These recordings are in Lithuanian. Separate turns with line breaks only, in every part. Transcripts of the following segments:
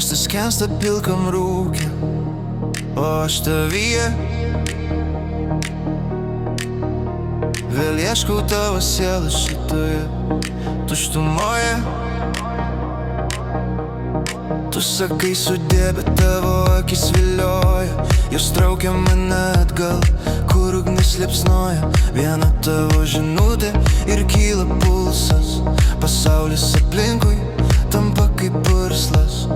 Miestas skęsta pilkam rūke, o aš tavyje vėl ieškau tavo sielą šitoje tuštumoje. Tu sakai sudie, bet tavo akis vilioja, jos traukia mane atgal, kur ugnis liepsnoja. Viena tavo žinutė ir kyla pulsas, pasaulis aplinkui tampa kaip purslas.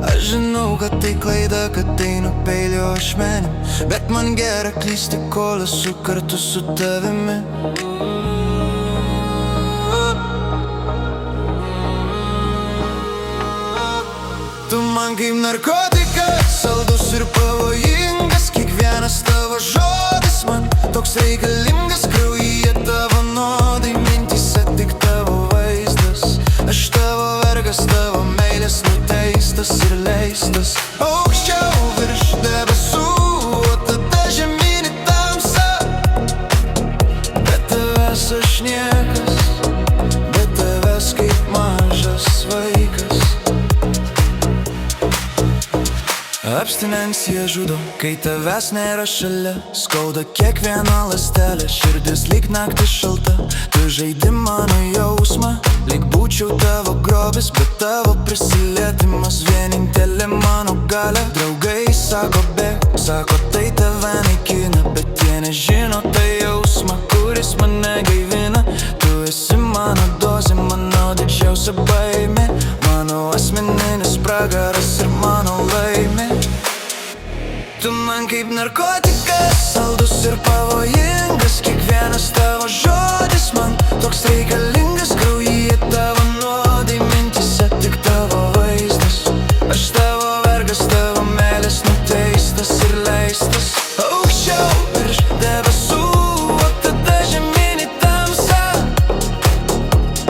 Aš žinau, kad tai klaida, kad einu peilio ašmenim, bet man gera klysti, kol esu kartu su tavimi. Tu man kaip narkotikas, saldus ir pavojingas. Kiekvienas tavo žodis man toks reikalingas. Kraujyje tavo nuodai, mintyse tik tavo vaizdas. Aš tavo vergas, tavo meilės nuteistas ir leistas. Aukščiau virš debesų, o tada žemyn į tamsą. Be tavęs aš niekas, be tavęs kaip mažas vaikas. Abstinencija žudo, kai tavęs nėra šalia. Skauda kiekviena ląstelė, širdis lyg naktis šalta. Tu žaidi mano jausmą, lyg būčiau tavo grobis, bet tavo prisilietimas vienintelė mano galia. Draugai sako bėk, sako tai tave naikina, bet jie nežino tai jausmą, kuris mane gaivina. Tu esi mano dozė, mano didžiausia baimė, mano asmeninis pragaras ir mano laimė. Tu man kaip narkotikas, saldus ir pavojingas. Kiekvienas tavo žodis man toks reikalingas. Kraujyje tavo nuodai, mintyse tik tavo vaizdas. Aš tavo vergas, tavo meilės nuteistas ir leistas. Aukščiau virš debesų, o tada žemyn į tamsą.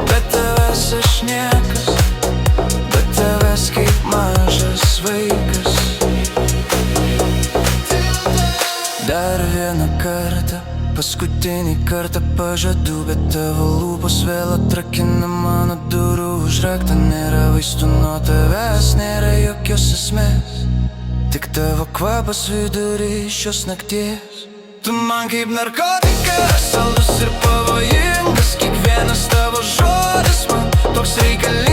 Be tavęs aš niekas, be tavęs kaip mažas vaikas. Dar vieną kartą, paskutinį kartą pažadu, bet tavo lūpos vėl atrakina mano durų užraktą. Nėra vaistų nuo tavęs, nėra jokios esmės, tik tavo kvapas vidury šios nakties. Tu man kaip narkotikas, saldus ir pavojingas. Kiekvienas tavo žodis man toks reikalingas.